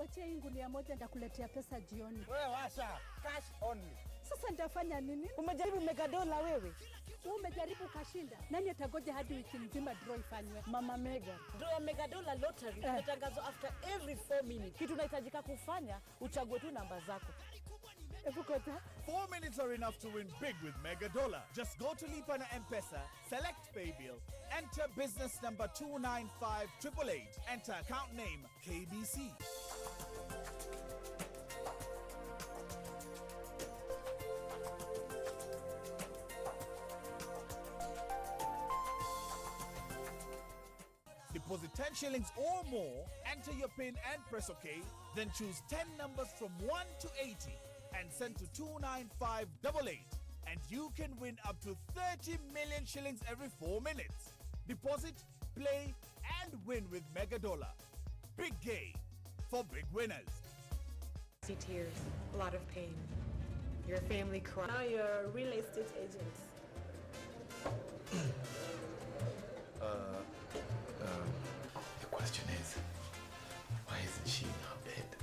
niwachie hii ngunia moja nitakuletea pesa jioni. Wewe washa, cash only. Sasa nitafanya nini? Umejaribu megadola wewe? Umejaribu kashinda. Nani atagoja hadi wiki nzima draw ifanywe? Mama Mega. Draw ya megadola lottery inatangazwa after every 4 minutes. Kitu unahitajika kufanya, uchague tu namba zako. 4 minutes are enough to win big with Mega Dollar. Just go to Lipa na M-Pesa, select pay bill, enter business number 295888, enter account name KBC. Deposit 10 shillings or more, enter your PIN and press OK, then choose 10 numbers from 1 to 80 and send to 29588, and you can win up to 30 million shillings every 4 minutes. Deposit, play and win with Mega Dollar. Big game for big winners. See tears, a lot of pain. Your family crying. Now you're a real estate agent. The question is, why isn't she in her bed?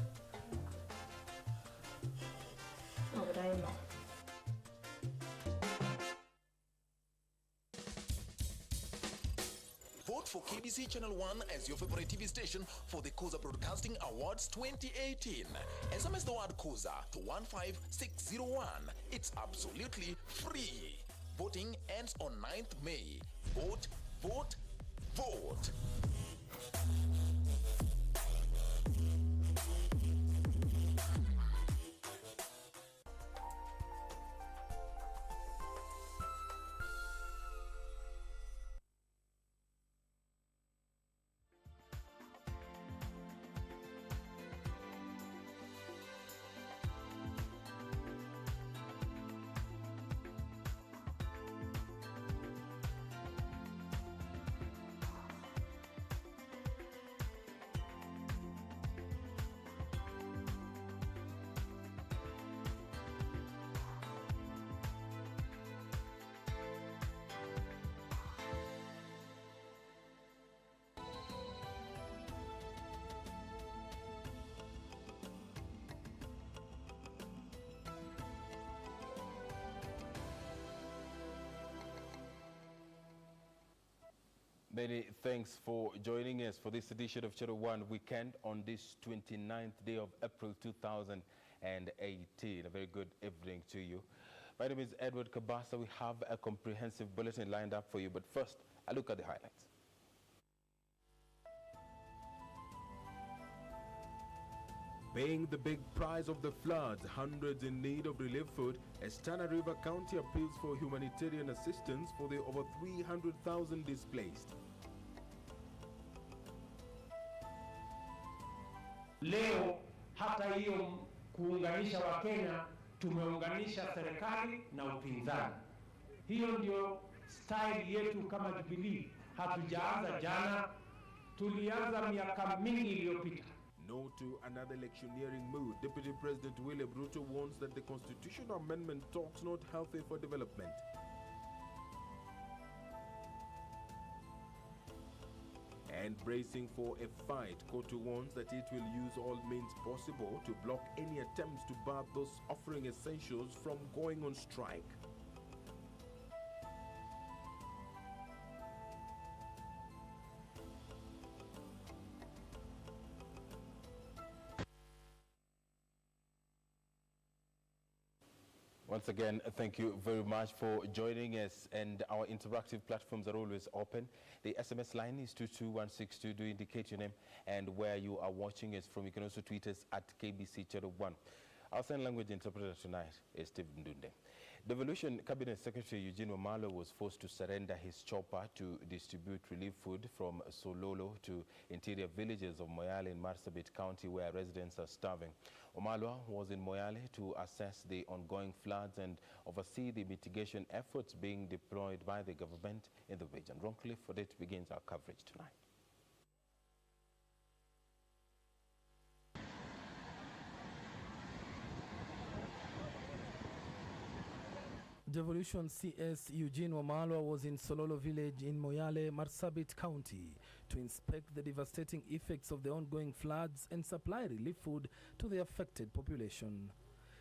How would I know? Vote for KBC Channel 1 as your favorite TV station for the Kuza Broadcasting Awards 2018. SMS the word Kuza to 15601. It's absolutely free. Voting ends on 9th May. Vote, vote, vote. Many thanks for joining us for this edition of Channel 1 Weekend on this 29th day of April 2018. A very good evening to you. My name is Edward Kabasa. We have a comprehensive bulletin lined up for you, but first, a look at the highlights. Paying the big price of the floods, hundreds in need of relief food, as Tana River County appeals for humanitarian assistance for the over 300,000 displaced. Leo hata hiyo kuunganisha Wakenya, tumeunganisha serikali na upinzani. Hiyo ndio style yetu kama Jubilee. Hatujaanza jana, tulianza miaka mingi iliyopita. No to another electioneering mood. Deputy President William Ruto warns that the constitutional amendment talks not healthy for development. And bracing for a fight, Kotu warns that it will use all means possible to block any attempts to bar those offering essentials from going on strike. Once again, thank you very much for joining us, and our interactive platforms are always open. The SMS line is 22162. Do indicate your name and where you are watching us from. You can also tweet us at KBC Channel 1. Our sign language interpreter tonight is Steve Ndunde. Devolution Cabinet Secretary Eugene Omalo was forced to surrender his chopper to distribute relief food from Sololo to interior villages of Moyale in Marsabit County, where residents are starving. Omalo was in Moyale to assess the ongoing floods and oversee the mitigation efforts being deployed by the government in the region. Roncliffe Odette begins our coverage tonight. Devolution CS Eugene Wamalwa was in Sololo village in Moyale, Marsabit County to inspect the devastating effects of the ongoing floods and supply relief food to the affected population.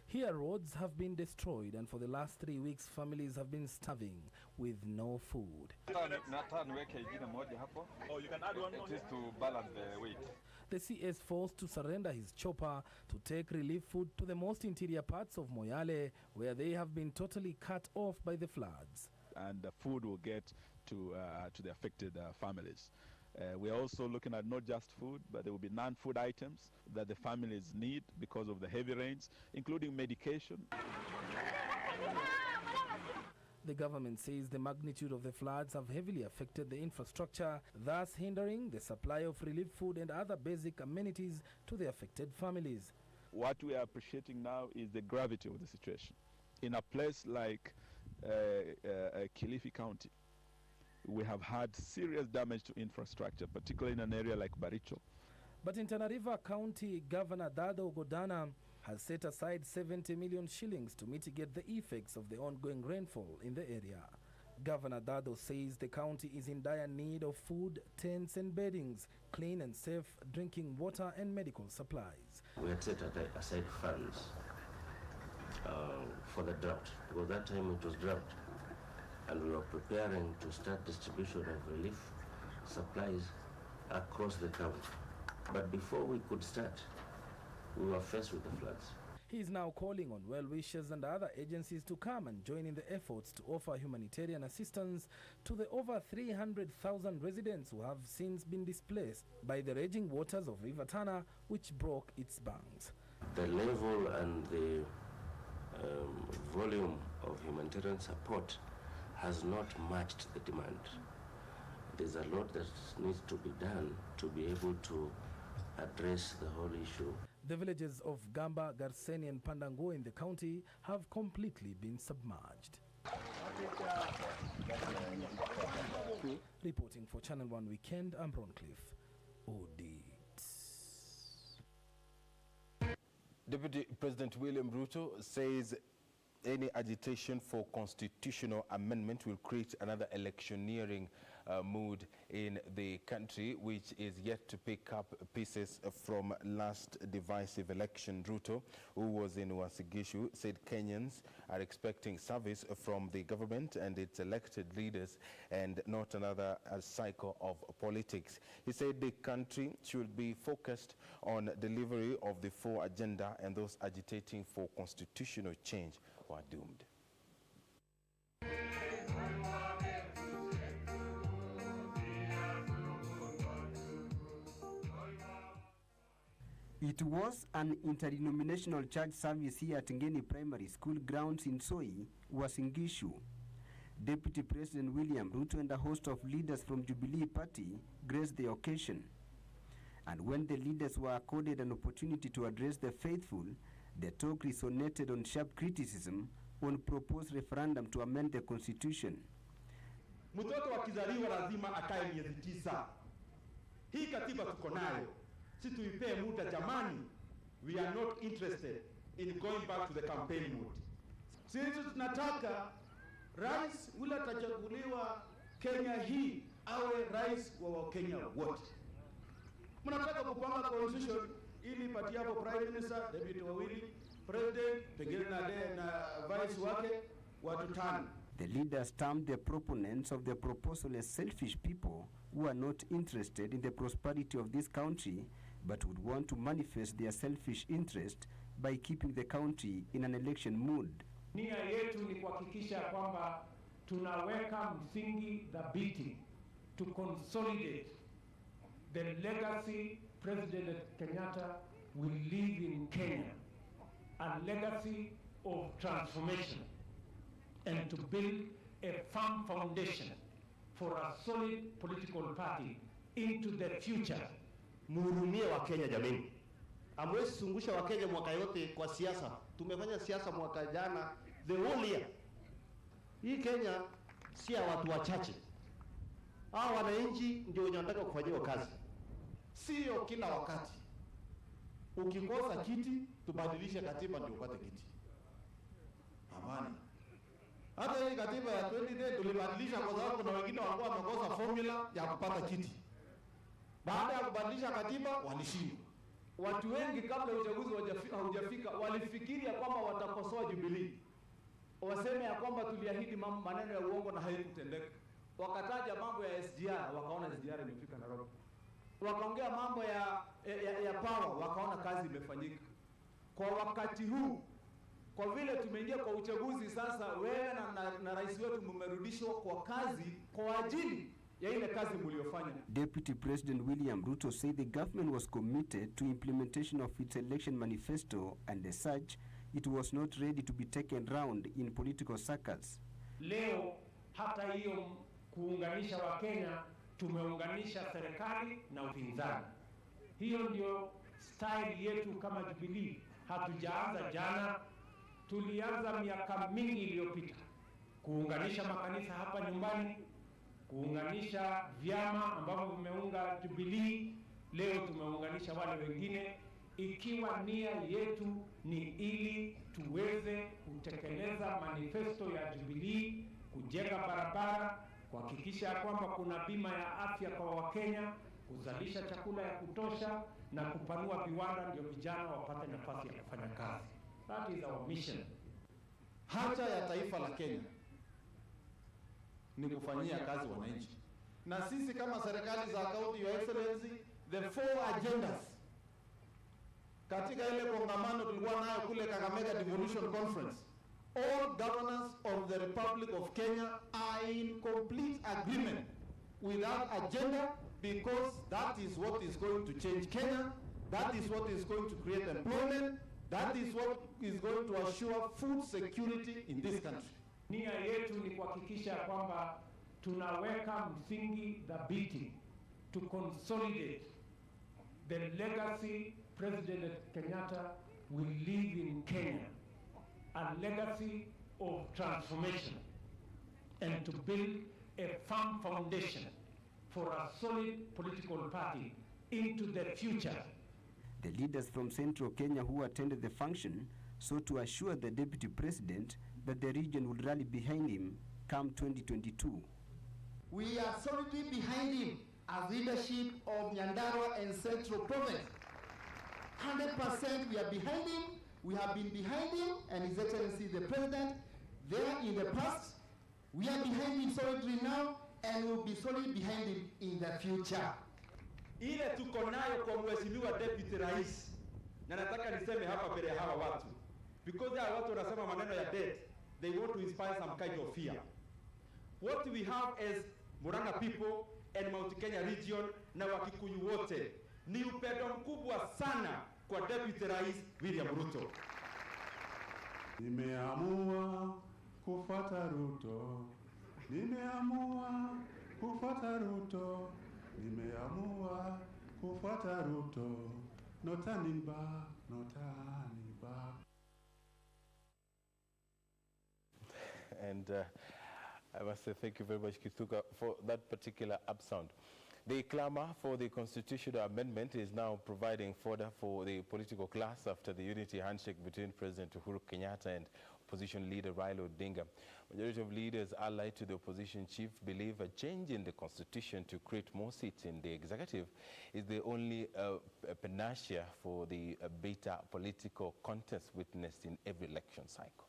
Here, roads have been destroyed, and for the last 3 weeks, families have been starving with no food. Oh, you can add one more. It is to balance the weight. The CS forced to surrender his chopper to take relief food to the most interior parts of Moyale, where they have been totally cut off by the floods. And the food will get to the affected families. We are also looking at not just food, but there will be non-food items that the families need because of the heavy rains, including medication. The government says the magnitude of the floods have heavily affected the infrastructure, thus hindering the supply of relief food and other basic amenities to the affected families. What we are appreciating now is the gravity of the situation. In a place like Kilifi County, we have had serious damage to infrastructure, particularly in an area like Baricho. But in Tana River County, Governor Dado Godana has set aside 70 million shillings to mitigate the effects of the ongoing rainfall in the area. Governor Dado says the county is in dire need of food, tents and beddings, clean and safe drinking water and medical supplies. We had set aside funds for the drought, because that time it was drought. And we were preparing to start distribution of relief supplies across the county. But before we could start, we were faced with the floods. He is now calling on well-wishers and other agencies to come and join in the efforts to offer humanitarian assistance to the over 300,000 residents who have since been displaced by the raging waters of River Tana, which broke its banks. The level and the volume of humanitarian support has not matched the demand. There's a lot that needs to be done to be able to address the whole issue. The villages of Gamba, Garseni and Pandango in the county have completely been submerged. Reporting for Channel 1 Weekend, I'm Roncliffe Odit. Deputy President William Ruto says any agitation for constitutional amendment will create another electioneering mood in the country, which is yet to pick up pieces from last divisive election. Ruto, who was in Wasigishu, said Kenyans are expecting service from the government and its elected leaders and not another cycle of politics. He said the country should be focused on delivery of the 4 agenda, and those agitating for constitutional change were doomed. It was an interdenominational church service here at Ngeni Primary School grounds in Soi, Uasin-Gishu. Deputy President William Ruto and a host of leaders from Jubilee Party graced the occasion. And when the leaders were accorded an opportunity to address the faithful, the talk resonated on sharp criticism on proposed referendum to amend the constitution. Mtoto akizaliwa lazima akae miezi 9. Hii katiba tuko nayo. Si tuipee muda jamani. We are not interested in going back to the campaign mode. Sisi tunataka rais ule atachaguliwa Kenya hii awe rais wa Wakenya wote. Mnataka kupanga constitution ili pati hapo prime minister, deputy wawili, president, pengine na vice wake watu 5. The leaders termed the proponents of the proposal as selfish people who are not interested in the prosperity of this country but would want to manifest their selfish interest by keeping the country in an election mood. Nia yetu ni kuhakikisha kwamba tunaweka msingi thabiti to consolidate the legacy President Kenyatta will leave in Kenya, a legacy of transformation, and to build a firm foundation for a solid political party into the future. Muhurumie wa Kenya jameni. Amwezi sungusha wa Kenya mwaka yote kwa siasa. Tumefanya siasa mwaka jana, the whole year. Hii Kenya si ya watu wachache. Hao wananchi ndio wanataka kufanyiwa kazi. Sio kila wakati. Ukikosa kiti, tubadilishe katiba ndio upate kiti. Amani. Hata hii katiba ya 2010 tulibadilisha kwa sababu kuna wengine walikuwa wamekosa formula ya kupata kiti. Baada ya kubadilisha katiba walishindwa. Watu wengi kabla uchaguzi haujafika walifikiria kwamba watakosoa Jubilee. Waseme ya kwamba tuliahidi maneno ya uongo na haikutendeka. Wakataja mambo ya SGR, wakaona SGR imefika Nairobi. Wakaongea mambo ya power, wakaona kazi imefanyika. Kwa wakati huu, kwa vile tumeingia kwa uchaguzi sasa, wewe na rais wetu mmerudishwa kwa kazi kwa ajili ya ile kazi mliofanya. Deputy President William Ruto said the government was committed to implementation of its election manifesto, and as such, it was not ready to be taken round in political circles. Leo hata hiyo kuunganisha Wakenya, tumeunganisha serikali na upinzani. Hiyo ndio style yetu kama Jubilee. Hatujaanza jana, tulianza miaka mingi iliyopita. Kuunganisha makanisa hapa nyumbani, kuunganisha vyama ambavyo vimeunga Jubilee, leo tumeunganisha wale wengine, ikiwa nia yetu ni ili tuweze kutekeleza manifesto ya Jubilee, kujenga barabara, kuhakikisha kwamba kuna bima ya afya kwa Wakenya, kuzalisha chakula ya kutosha na kupanua viwanda ndio vijana wapate nafasi ya kufanya kazi. That is our mission. Haja ya taifa la Kenya ni kufanyia kazi wananchi. Na sisi kama serikali za kaunti, Your Excellency, the 4 agendas katika ile kongamano tulikuwa nayo kule Kakamega Devolution Conference, all governors of the Republic of Kenya are in complete agreement with that agenda, because that is what is going to change Kenya, that is what is going to create employment, that is what is going to assure food security in this country. Nia yetu ni kuhakikisha kwamba tunaweka msingi dhabiti to consolidate the legacy President Kenyatta will leave in Kenya, a legacy of transformation, and to build a firm foundation for a solid political party into the future. The leaders from Central Kenya who attended the function sought to assure the Deputy President that the region would rally behind him come 2022. We are solidly behind him as leadership of Nyandarua and Central Province. 100% we are behind him. We have been behind him, and His Excellency the President there in the past. We are behind him solidly now, and we will be solidly behind him in the future. Ile tuko nayo kwa mheshimiwa Deputy Rais, na nataka niseme hapa mbele hawa watu, because hawa watu wanasema maneno ya death, they want to inspire some kind of fear. What we have as Murang'a people and Mount Kenya region na Wakikuyu wote ni upendo mkubwa sana kwa Deputy Rais William Ruto. Nimeamua kufuata Ruto, nimeamua kufuata Ruto, nimeamua kufuata Ruto, no turning back, no turning back. And I must say thank you very much, Kithuka, for that particular up-sound. The clamor for the constitutional amendment is now providing fodder for the political class after the unity handshake between President Uhuru Kenyatta and opposition leader Raila Odinga. Majority of leaders allied to the opposition chief believe a change in the constitution to create more seats in the executive is the only panacea for the bitter political contest witnessed in every election cycle.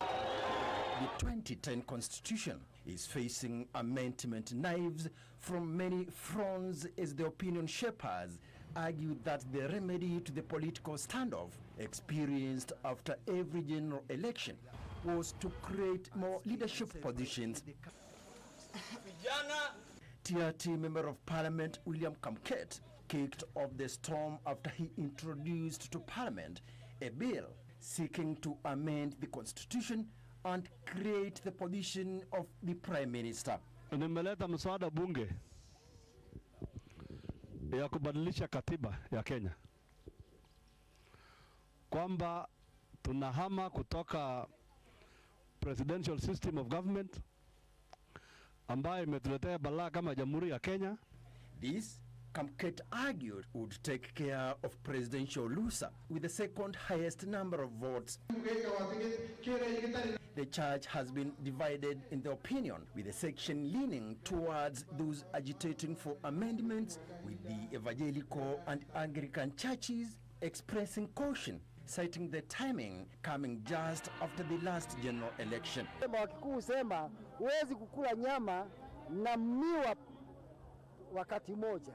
The 2010 Constitution is facing amendment knives from many fronts as the opinion shapers argue that the remedy to the political standoff experienced after every general election was to create more leadership positions. TRT Member of Parliament William Kamket kicked off the storm after he introduced to Parliament a bill seeking to amend the Constitution and create the position of the Prime Minister. Nimeleta mswada bunge ya kubadilisha katiba ya Kenya, kwamba tunahama kutoka presidential system of government ambayo imetuletea balaa kama Jamhuri ya Kenya. This Kamket argued would take care of presidential loser with the second highest number of votes. The church has been divided in the opinion, with a section leaning towards those agitating for amendments, with the evangelical and Anglican churches expressing caution, citing the timing coming just after the last general election. Wakikuu husema huwezi kukula nyama na miwa wakati moja.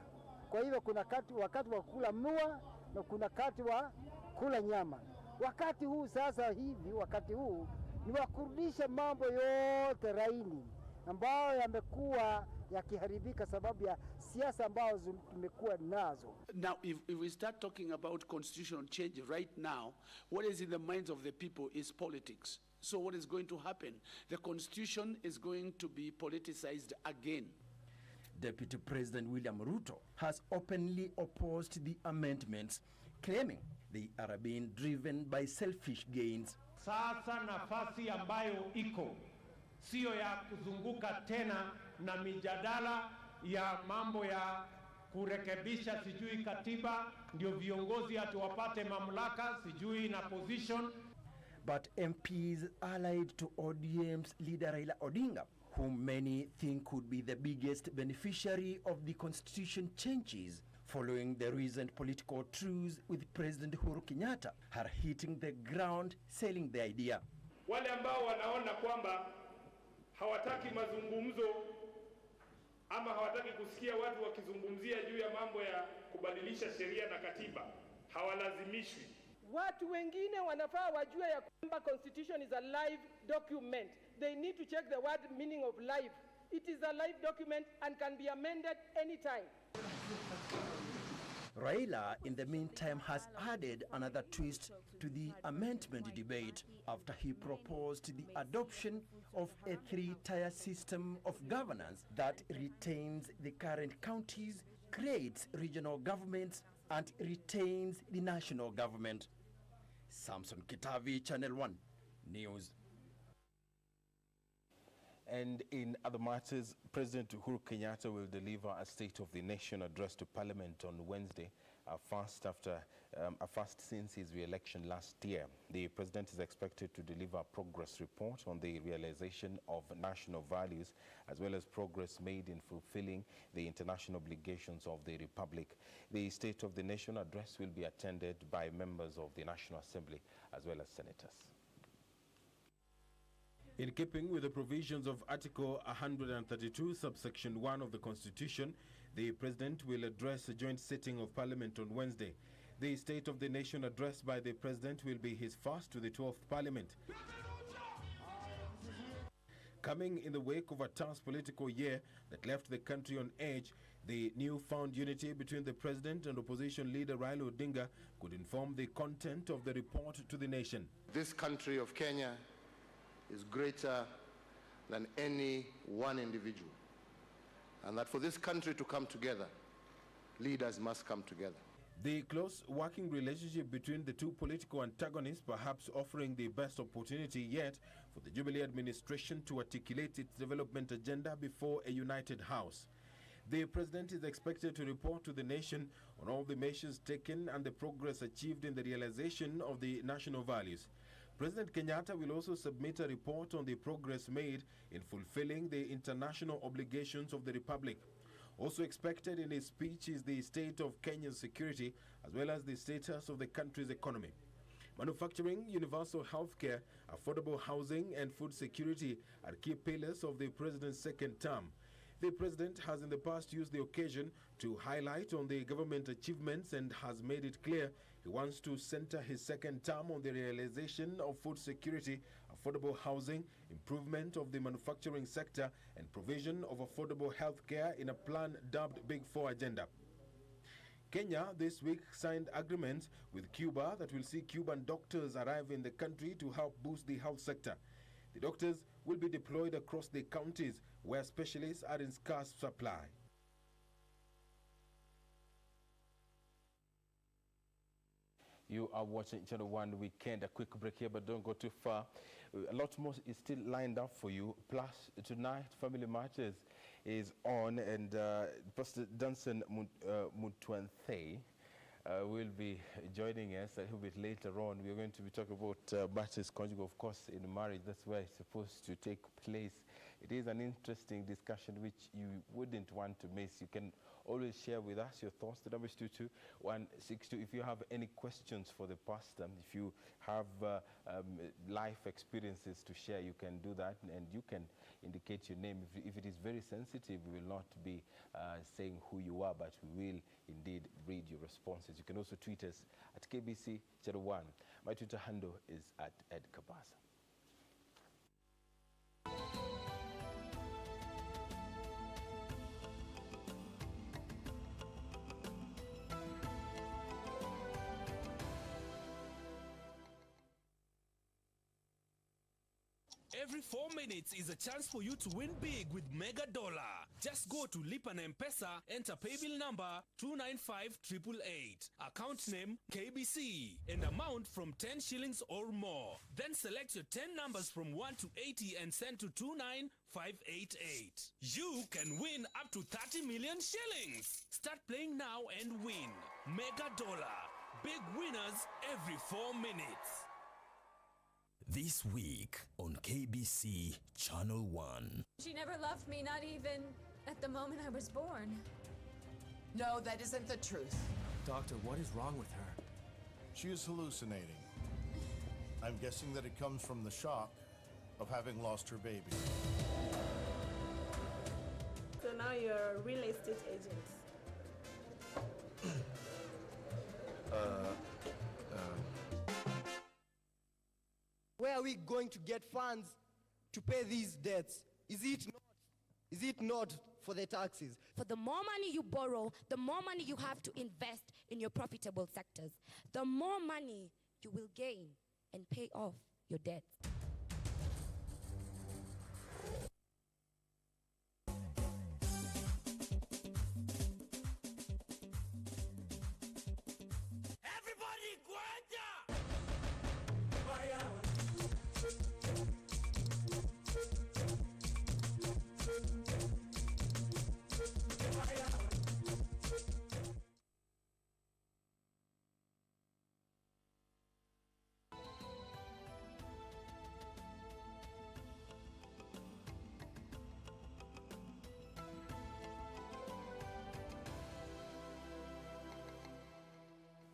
Kwa hivyo kuna wakati wa kula miwa na kuna wakati wa kula nyama. Wakati huu sasa hivi, wakati huu ni wa kurudisha mambo yote raini ambayo yamekuwa yakiharibika sababu ya siasa ambazo tumekuwa nazo. Now, if we start talking about constitutional change right now, what is in the minds of the people is politics. So what is going to happen? The constitution is going to be politicized again. Deputy President William Ruto has openly opposed the amendments, claiming they are being driven by selfish gains. Sasa nafasi ambayo iko sio ya kuzunguka tena na mijadala ya mambo ya kurekebisha sijui katiba ndio viongozi ati wapate mamlaka sijui na position. But MPs allied to ODM's leader Raila Odinga, whom many think could be the biggest beneficiary of the constitution changes following the recent political truce with President Uhuru Kenyatta, are hitting the ground selling the idea. Wale ambao wanaona kwamba hawataki mazungumzo ama hawataki kusikia watu wakizungumzia juu ya mambo ya kubadilisha sheria na katiba, hawalazimishwi. Watu wengine wanafaa wajue ya kwamba constitution is a live document. They need to check the word meaning of live. It is a live document and can be amended anytime. Raila, in the meantime, has added another twist to the amendment debate after he proposed the adoption of a three-tier system of governance that retains the current counties, creates regional governments, and retains the national government. Samson Kitavi, Channel 1 News. And in other matters, President Uhuru Kenyatta will deliver a State of the Nation address to Parliament on Wednesday, a first since his re-election last year. The President is expected to deliver a progress report on the realization of national values, as well as progress made in fulfilling the international obligations of the Republic. The State of the Nation address will be attended by members of the National Assembly, as well as senators. In keeping with the provisions of Article 132, subsection 1 of the Constitution, the President will address a joint sitting of Parliament on Wednesday. The State of the Nation address by the President will be his first to the 12th Parliament. Coming in the wake of a tough political year that left the country on edge, the newfound unity between the President and opposition leader Raila Odinga could inform the content of the report to the nation. This country of Kenya is greater than any one individual. And that for this country to come together, leaders must come together. The close working relationship between the two political antagonists perhaps offering the best opportunity yet for the Jubilee administration to articulate its development agenda before a united House. The President is expected to report to the nation on all the measures taken and the progress achieved in the realization of the national values. President Kenyatta will also submit a report on the progress made in fulfilling the international obligations of the Republic. Also expected in his speech is the state of Kenya's security, as well as the status of the country's economy. Manufacturing, universal health care, affordable housing, and food security are key pillars of the President's second term. The President has in the past used the occasion to highlight on the government achievements and has made it clear he wants to center his second term on the realization of food security, affordable housing, improvement of the manufacturing sector, and provision of affordable health care in a plan dubbed Big Four Agenda. Kenya this week signed agreements with Cuba that will see Cuban doctors arrive in the country to help boost the health sector. The doctors will be deployed across the counties where specialists are in scarce supply. You are watching Channel 1 Weekend. A quick break here, but don't go too far. A lot more is still lined up for you. Plus, tonight, Family Matters is on, and Pastor Dunson Mutwanthe will be joining us a little bit later on. We are going to be talking about matters conjugal, of course, in marriage. That's where it's supposed to take place. It is an interesting discussion which you wouldn't want to miss. You can always share with us your thoughts. The number is 22162. If you have any questions for the pastor, if you have life experiences to share, you can do that, and you can indicate your name. If it is very sensitive, we will not be saying who you are, but we will indeed read your responses. You can also tweet us at KBC Channel 1. My Twitter handle is at Ed Kabasa. Every 4 minutes is a chance for you to win big with Mega Dollar. Just go to Lipa na M-Pesa, enter paybill number 295888, account name KBC, and amount from 10 shillings or more. Then select your 10 numbers from 1 to 80 and send to 29588. You can win up to 30 million shillings. Start playing now and win. Mega Dollar. Big winners every 4 minutes. This week on KBC Channel 1. She never loved me, not even at the moment I was born. No, that isn't the truth. Doctor, what is wrong with her? She is hallucinating. I'm guessing that it comes from the shock of having lost her baby. So now you're a real estate agent. Where are we going to get funds to pay these debts? Is it not for the taxes? For the more money you borrow, the more money you have to invest in your profitable sectors. The more money you will gain and pay off your debts.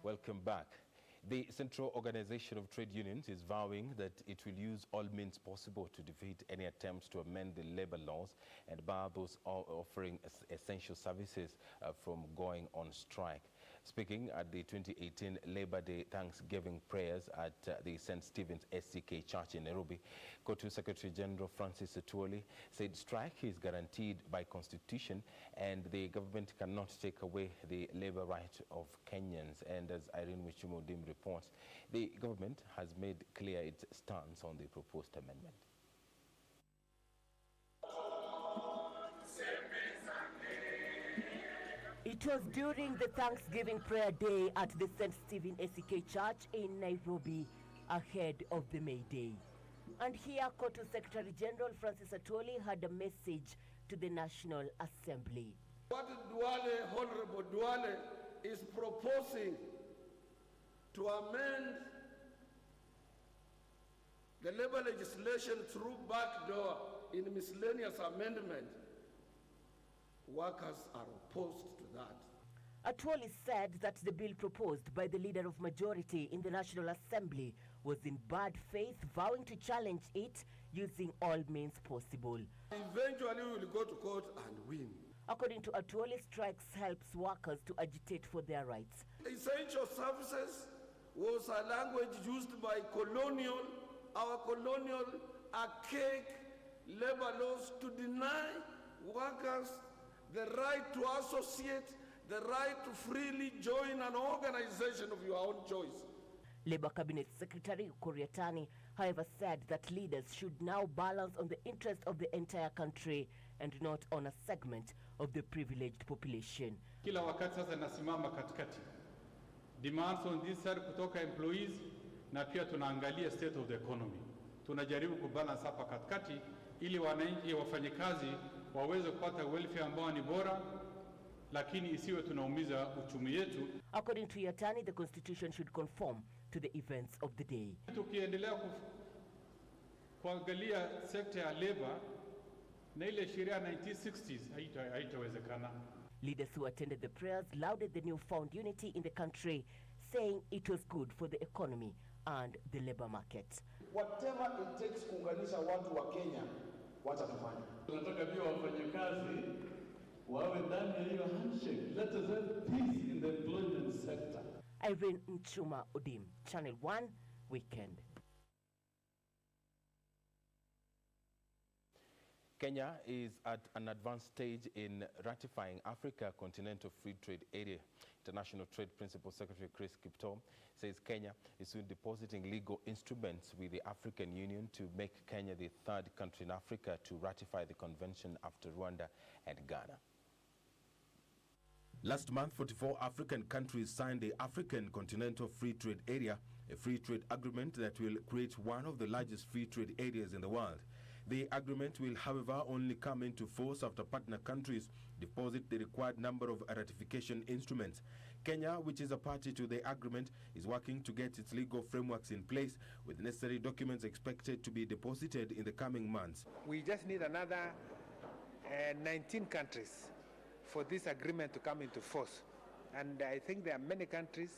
Welcome back. The Central Organization of Trade Unions is vowing that it will use all means possible to defeat any attempts to amend the labor laws and bar those offering essential services from going on strike. Speaking at the 2018 Labor Day Thanksgiving prayers at the St. Stephen's SCK Church in Nairobi, COTU Secretary General Francis Atwoli said strike is guaranteed by Constitution and the government cannot take away the labor right of Kenyans. And as Irene Wichumodim reports, the government has made clear its stance on the proposed amendment. It was during the Thanksgiving prayer day at the St. Stephen SCK Church in Nairobi, ahead of the May Day. And here, COTU Secretary General Francis Atwoli had a message to the National Assembly. What Honorable Duale is proposing to amend the labor legislation through backdoor in miscellaneous amendment, workers are opposed to that. Atwoli said that the bill proposed by the leader of majority in the National Assembly was in bad faith, vowing to challenge it using all means possible. Eventually we will go to court and win. According to Atwoli, strikes helps workers to agitate for their rights. Essential services was a language used by our colonial archaic labor laws to deny workers the right to associate, the right to freely join an organization of your own choice. Labour Cabinet Secretary Kuriatani, however, said that leaders should now balance on the interest of the entire country and not on a segment of the privileged population. Kila wakati sasa nasimama katikati. Demands on this side kutoka employees na pia tunaangalia state of the economy. Tunajaribu kubalance hapa katikati ili wananchi wafanyakazi waweze kupata welfare ambao ni bora, lakini isiwe tunaumiza uchumi yetu. According to Yatani, the constitution should conform to the events of the day. Tukiendelea kuangalia sekta ya labor na ile sheria 1960s haitawezekana. Leaders who attended the prayers lauded the newfound unity in the country, saying it was good for the economy and the labor market. Whatever it takes kuunganisha watu wa Kenya, wacha tufanye. Tunataka pia wafanyakazi wawe ndani ya hiyo handshake. Let us have peace in the employment sector. Irene Nchuma Odim, Channel 1 Weekend. Kenya is at an advanced stage in ratifying Africa Continental Free Trade Area. International Trade Principal Secretary Chris Kiptoo says Kenya is soon depositing legal instruments with the African Union to make Kenya the third country in Africa to ratify the convention after Rwanda and Ghana. Last month, 44 African countries signed the African Continental Free Trade Area, a free trade agreement that will create one of the largest free trade areas in the world. The agreement will, however, only come into force after partner countries deposit the required number of ratification instruments. Kenya, which is a party to the agreement, is working to get its legal frameworks in place, with necessary documents expected to be deposited in the coming months. We just need another 19 countries for this agreement to come into force. And I think there are many countries,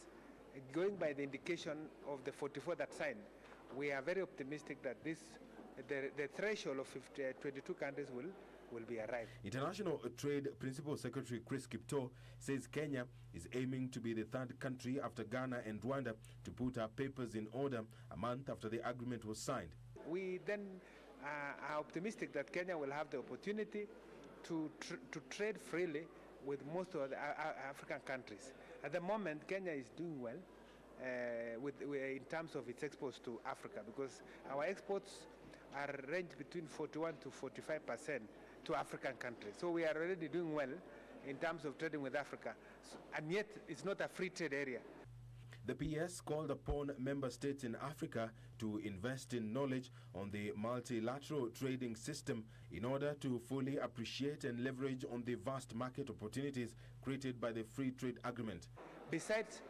going by the indication of the 44 that signed, we are very optimistic that the threshold of 22 countries will be arrived. International Trade Principal Secretary Chris Kiptoo says Kenya is aiming to be the third country after Ghana and Rwanda to put our papers in order a month after the agreement was signed. We then are optimistic that Kenya will have the opportunity to trade freely with most of the African countries. At the moment, Kenya is doing well in terms of its exports to Africa, because our exports are ranged between 41 to 45% to African countries. So we are already doing well in terms of trading with Africa, and yet it's not a free trade area. The PS called upon member states in Africa to invest in knowledge on the multilateral trading system in order to fully appreciate and leverage on the vast market opportunities created by the free trade agreement. Besides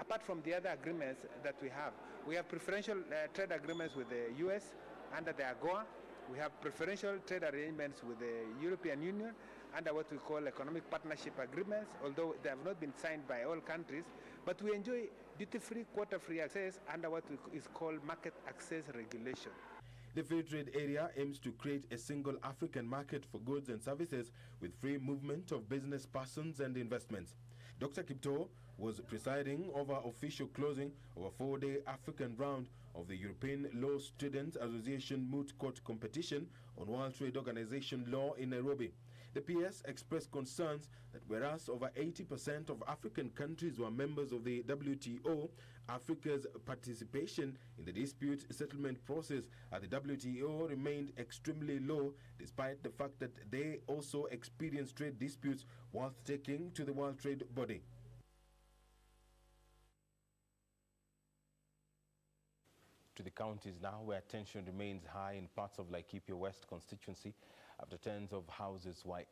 apart from the other agreements that we have preferential trade agreements with the US under the AGOA. We have preferential trade arrangements with the European Union under what we call economic partnership agreements, although they have not been signed by all countries. But we enjoy duty-free, quota-free access under what is called market access regulation. The free trade area aims to create a single African market for goods and services with free movement of business persons and investments. Dr. Kiptoo was presiding over official closing of a 4-day African round of the European Law Students Association Moot Court competition on World Trade Organization law in Nairobi. The PS expressed concerns that whereas over 80% of African countries were members of the WTO, Africa's participation in the dispute settlement process at the WTO remained extremely low, despite the fact that they also experienced trade disputes whilst taking to the World Trade Body. To the counties now, where tension remains high in parts of Laikipia West constituency after tens of houses were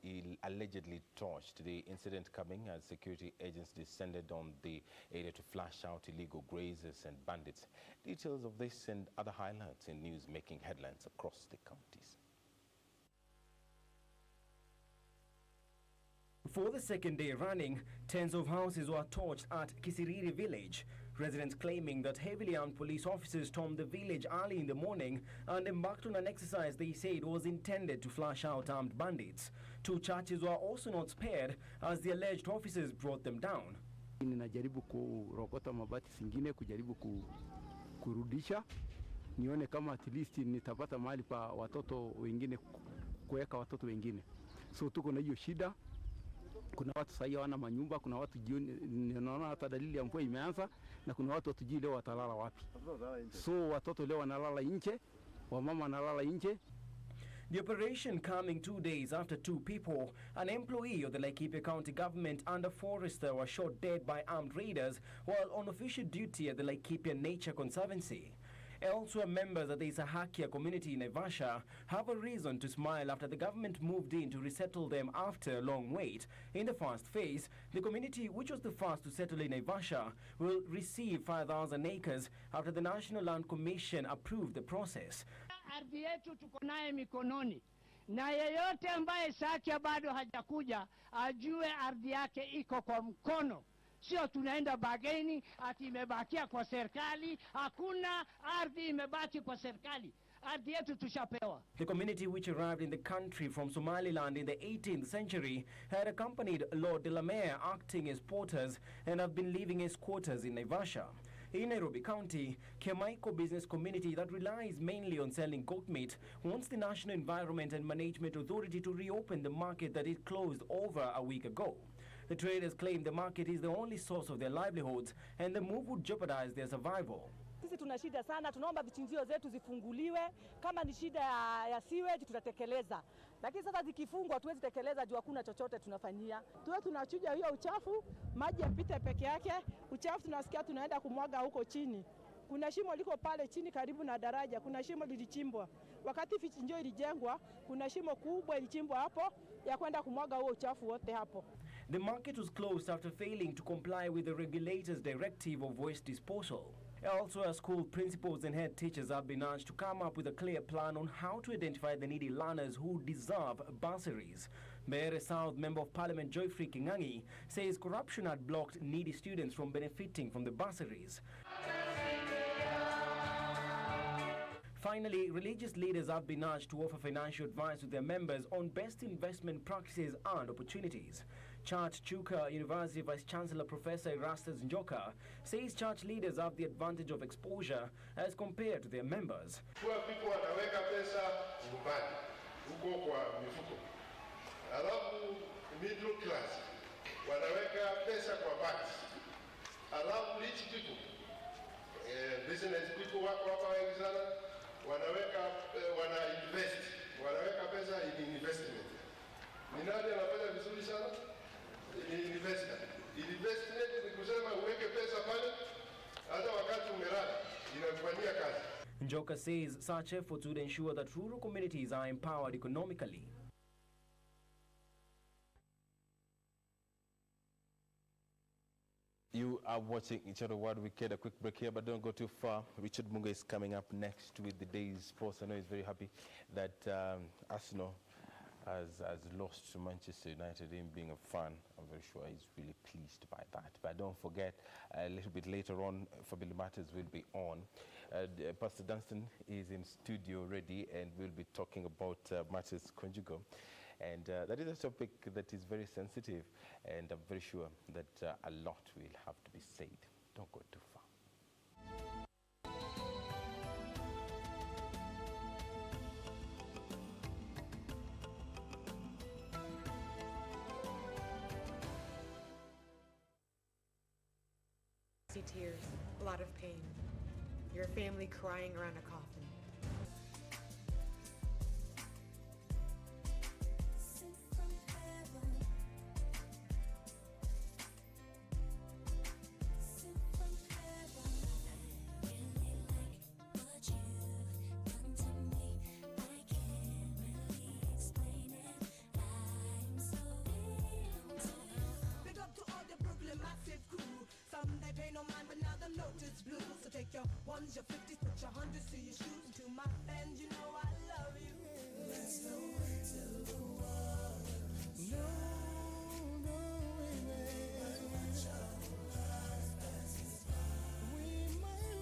allegedly torched. The incident coming as security agents descended on the area to flash out illegal grazers and bandits. Details of this and other highlights in news making headlines across the counties. For the second day running, tens of houses were torched at Kisiriri village. Residents claiming that heavily armed police officers stormed the village early in the morning and embarked on an exercise they said was intended to flush out armed bandits. 2 churches were also not spared as the alleged officers brought them down. Ninajaribu kurokota mabati zingine kujaribu kurudisha nione kama at least nitapata mahali pa watoto wengine kuweka watoto wengine. So tuko na hiyo shida. Kuna watu sasa hawana manyumba, kuna watu jioni naona hata dalili ya mvua imeanza na kuna watu watujui leo watalala wapi. So watoto leo wanalala nje, wamama wanalala nje. The operation coming 2 days after 2 people, an employee of the Laikipia County government and a forester, were shot dead by armed raiders while on official duty at the Laikipia Nature Conservancy. Elsewhere, members of the Isahakia community in Naivasha have a reason to smile after the government moved in to resettle them after a long wait. In the first phase, the community, which was the first to settle in Naivasha, will receive 5,000 acres after the National Land Commission approved the process. Ardhi yetu tuko naye mikononi, na yeyote ambaye Isahakia bado hajakuja ajue ardhi yake iko kwa mkono. Sio tunaenda bageni ati imebakia kwa serikali. Hakuna ardhi imebaki kwa serikali. Ardhi yetu tushapewa. The community, which arrived in the country from Somaliland in the 18th century, had accompanied Lord Delamere acting as porters and have been living as quarters in Naivasha. In Nairobi County, Kemaiko business community that relies mainly on selling goat meat wants the National Environment and Management Authority to reopen the market that it closed over a week ago. The traders claim the market is the only source of their livelihoods and the move would jeopardize their survival. Sisi tuna shida sana, tunaomba vichinjio zetu zifunguliwe. Kama ni shida ya sewage tutatekeleza. Lakini sasa zikifungwa tuwezi tekeleza juu hakuna chochote tunafanyia. Tuwe tunachuja hiyo uchafu, maji yapite peke yake. Uchafu tunasikia tunaenda kumwaga huko chini. Kuna shimo liko pale chini karibu na daraja, kuna shimo lilichimbwa. Wakati vichinjio ilijengwa, kuna shimo kubwa ilichimbwa hapo ya kwenda kumwaga huo uchafu wote hapo. The market was closed after failing to comply with the regulator's directive of waste disposal. Elsewhere, school principals and head teachers have been urged to come up with a clear plan on how to identify the needy learners who deserve bursaries. Mayor South Member of Parliament Joyfrey Kingangi says corruption had blocked needy students from benefiting from the bursaries. Finally, religious leaders have been urged to offer financial advice to their members on best investment practices and opportunities. Church Chuka University Vice-Chancellor Professor Erastus Njoka says church leaders have the advantage of exposure as compared to their members. Poor people wanaweka pesa nyumbani huko kwa mifuko. Alafu middle class wanaweka pesa kwa banks. Alafu rich people, business people wako hapa wengi sana, wanaweka pesa in investment. Ni nani anafanya vizuri sana? Investment ni kusema uweke pesa pale, hata wakati umerara inakufanyia kazi. Njoka says such efforts would ensure that rural communities are empowered economically. You are watching each other World Wicked. A quick break here, but don't go too far. Richard Munga is coming up next with the day's sports. I know he's very happy that Arsenal has lost to Manchester United. Him being a fan, I'm very sure he's really pleased by that. But don't forget, a little bit later on, Family Matters will be on. Pastor Dunstan is in studio ready, and we'll be talking about matters conjugal. And that is a topic that is very sensitive, and I'm very sure that a lot will have to be said. Don't go too far. See tears, a lot of pain. Your family crying around a coffin. Your 50s, put your 100s to your shoes. To my fans, you know I love you. Let's go into the world. No, we might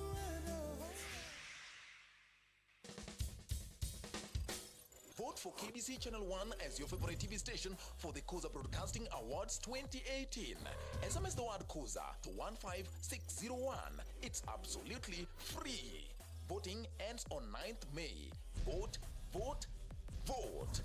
Vote for KBC Channel 1 as your favorite TV station for the Kuza Broadcasting Awards 2018. SMS the word Kuza to 15601. It's absolutely free. Voting ends on 9th May. Vote, vote, vote.